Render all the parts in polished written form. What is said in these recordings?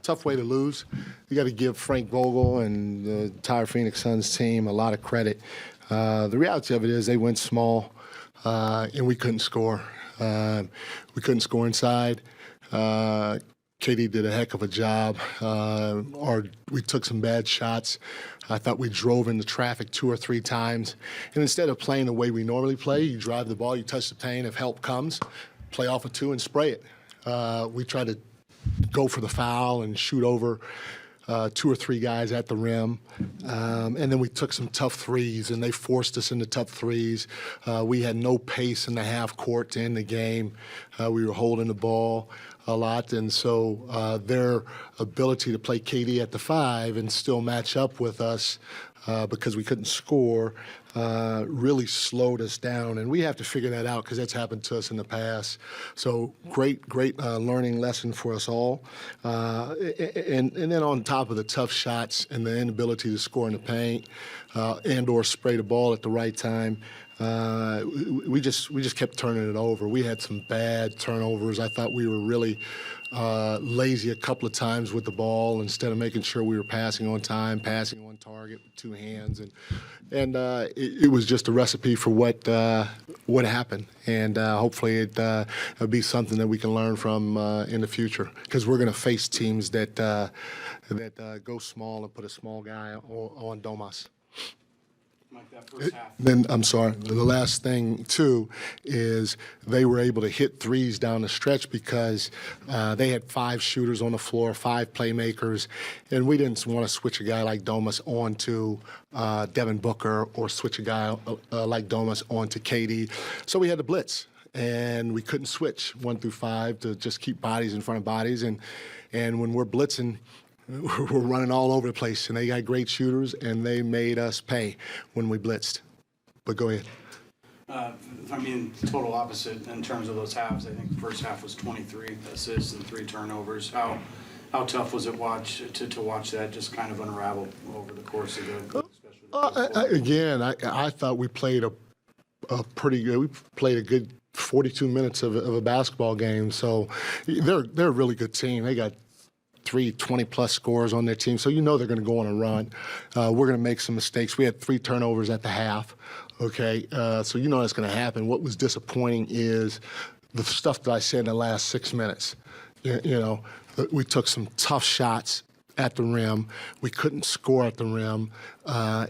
tough way to lose. You got to give Frank Vogel and the entire Phoenix Suns team a lot of credit. The reality of it is they went small, and we couldn't score. We couldn't score inside. Katie did a heck of a job. We took some bad shots. I thought we drove into traffic 2 or 3 times. And instead of playing the way we normally play, you drive the ball, you touch the paint, if help comes, play off of 2 and spray it. We tried to go for the foul and shoot over 2 or 3 guys at the rim. And then we took some tough threes, and they forced us into tough threes. We had no pace in the half court to end the game. We were holding the ball a lot, and so their ability to play KD at the 5 and still match up with us because we couldn't score really slowed us down, and we have to figure that out because that's happened to us in the past. So great learning lesson for us all. And then on top of the tough shots and the inability to score in the paint and or spray the ball at the right time, we just kept turning it over. We had some bad turnovers. I thought we were really lazy a couple of times with the ball instead of making sure we were passing on time, passing on target with 2 hands, and it was just a recipe for what happened. And hopefully it'll be something that we can learn from in the future, because we're going to face teams that go small and put a small guy on Domas. Like that first half. Then, I'm sorry, the last thing, too, is they were able to hit threes down the stretch because they had 5 shooters on the floor, 5 playmakers, and we didn't want to switch a guy like Domas onto Devin Booker or switch a guy like Domas onto KD. So we had to blitz, and we couldn't switch 1 through 5 to just keep bodies in front of bodies. And when we're blitzing, we're running all over the place, and they got great shooters, and they made us pay when we blitzed. But go ahead. I mean, total opposite in terms of those halves. I think the first half was 23 assists and 3 turnovers. How tough was it to watch that just kind of unravel over the course of the I thought we played a pretty good. We played a good 42 minutes of a basketball game. So they're a really good team. They got 3 20-plus scores on their team, so you know they're going to go on a run. We're going to make some mistakes. We had 3 turnovers at the half, okay? So you know that's going to happen. What was disappointing is the stuff that I said in the last 6 minutes. You know, we took some tough shots at the rim. We couldn't score at the rim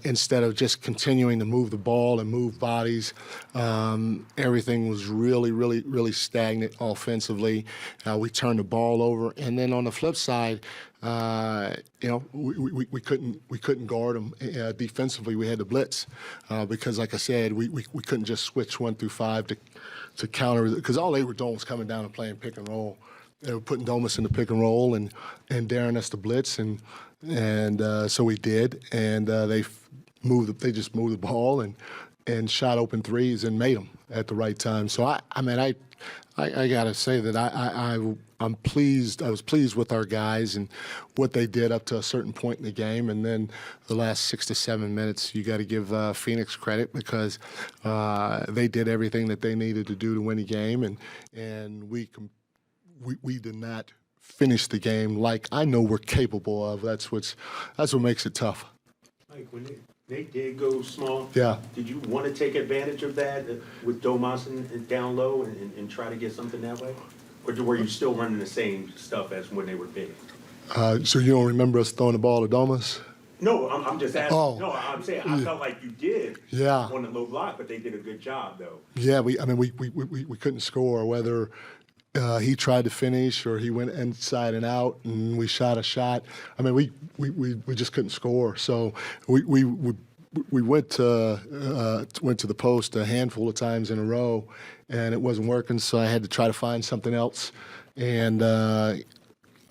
instead of just continuing to move the ball and move bodies. Everything was really stagnant offensively. We turned the ball over, and then on the flip side, you know, we couldn't guard them defensively. We had to blitz because, like I said, we couldn't just switch 1 through 5 to counter, because all they were doing was coming down and playing pick and roll. They were putting Domas in the pick and roll and daring us to blitz, and so we did. And they just moved the ball and shot open threes and made them at the right time. So I mean I got to say that I'm pleased. I was pleased with our guys and what they did up to a certain point in the game, and then the last 6 to 7 minutes, you got to give Phoenix credit because they did everything that they needed to do to win the game, and we did not finish the game like I know we're capable of. That's what makes it tough. Mike, when they did go small, yeah, did you want to take advantage of that with Domas and down low and try to get something that way? Or were you still running the same stuff as when they were big? So you don't remember us throwing the ball to Domas? No, I'm just asking. Oh. No, I'm saying I felt like you did on the low block, but they did a good job, though. Yeah, we couldn't score, whether he tried to finish or he went inside and out and we shot a shot. I mean, we just couldn't score. So we went to the post a handful of times in a row, and it wasn't working. So I had to try to find something else, and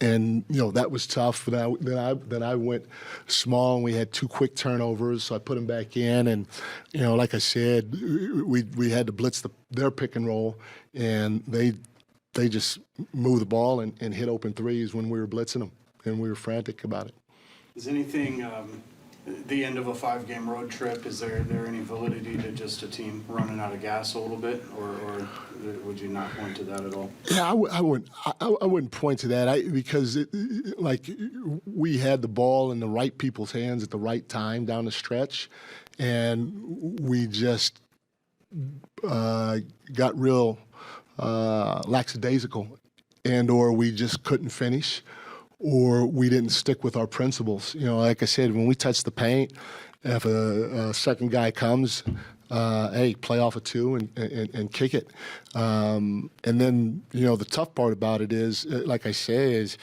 you know that was tough. Then I went small, and we had 2 quick turnovers. So I put them back in, and you know, like I said, we had to blitz their pick and roll, and they just moved the ball and hit open threes when we were blitzing them, and we were frantic about it. Is anything the end of a 5-game road trip, is there any validity to just a team running out of gas a little bit, or would you not point to that at all? Yeah, I wouldn't point to that because like we had the ball in the right people's hands at the right time down the stretch, and we just got real lackadaisical, and or we just couldn't finish, or we didn't stick with our principles. You know, like I said, when we touch the paint, if a second guy comes, hey, play off a 2 and kick it. And then, you know, the tough part about it is, like I say, is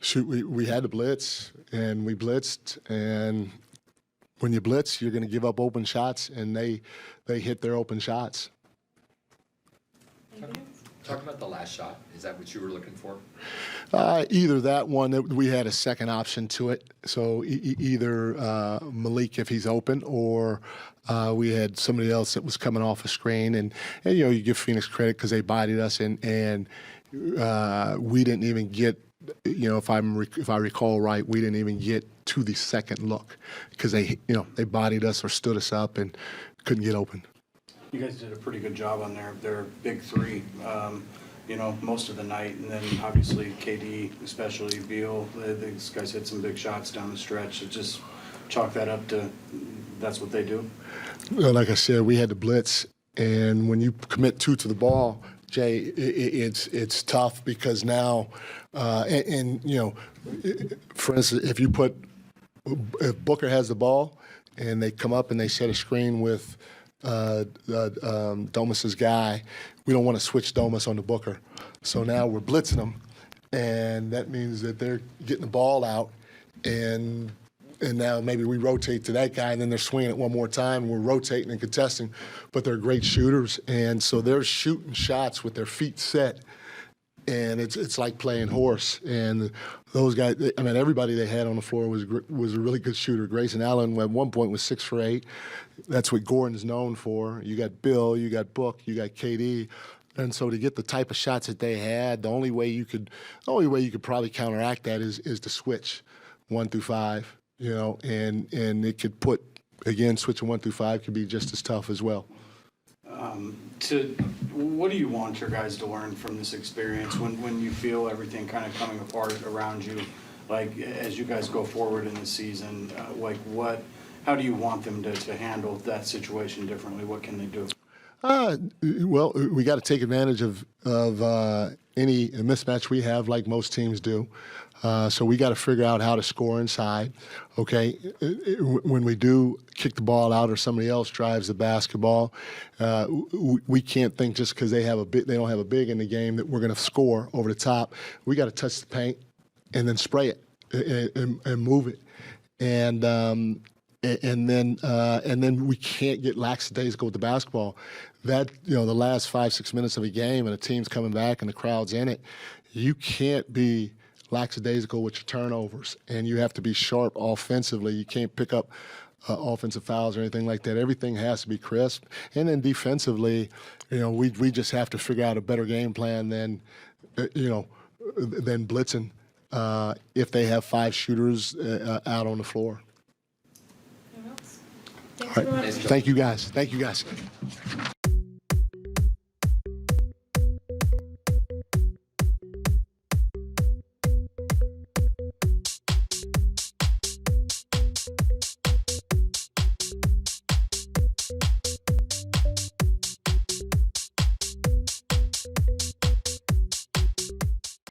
shoot, we had to blitz, and we blitzed, and when you blitz, you're going to give up open shots, and they hit their open shots. Talk about the last shot. Is that what you were looking for? Either that one, we had a second option to it. So either Malik if he's open, or we had somebody else that was coming off a screen. And you know, you give Phoenix credit because they bodied us, and we didn't even get. You know, if I recall right, we didn't even get to the second look because they bodied us or stood us up and couldn't get open. You guys did a pretty good job on their big 3, you know, most of the night, and then obviously KD, especially Beal, these guys hit some big shots down the stretch. So just chalk that up to that's what they do. Well, like I said, we had to blitz, and when you commit 2 to the ball, Jay, it's tough because now, and you know, for instance, if Booker has the ball and they come up and they set a screen with Domus's guy, we don't want to switch Domus on the Booker. So now we're blitzing them, and that means that they're getting the ball out, and now maybe we rotate to that guy, and then they're swinging it one more time, and we're rotating and contesting, but they're great shooters, and so they're shooting shots with their feet set, and it's like playing horse. And those guys, I mean, everybody they had on the floor was a really good shooter. Grayson Allen at one point was 6 for 8. That's what Gordon's known for. You got Bill, you got Book, you got KD. And so to get the type of shots that they had, the only way you could probably counteract that is to switch 1 through 5, you know, and it could put, again, switching 1 through 5 could be just as tough as well. What do you want your guys to learn from this experience when you feel everything kind of coming apart around you, like as you guys go forward in the season, how do you want them to handle that situation differently? What can they do? Well, we got to take advantage of any mismatch we have, like most teams do. So we got to figure out how to score inside. Okay, when we do kick the ball out or somebody else drives the basketball, we can't think just because they don't have a big in the game that we're going to score over the top. We got to touch the paint and then spray it and move it, and then we can't get lackadaisical with the basketball. That, you know, the last 5-6 minutes of a game and a team's coming back and the crowd's in it, you can't be lackadaisical with your turnovers, and you have to be sharp offensively. You can't pick up offensive fouls or anything like that. Everything has to be crisp. And then defensively, you know, we just have to figure out a better game plan than blitzing if they have 5 shooters out on the floor. Anyone else? All right. Thank you guys.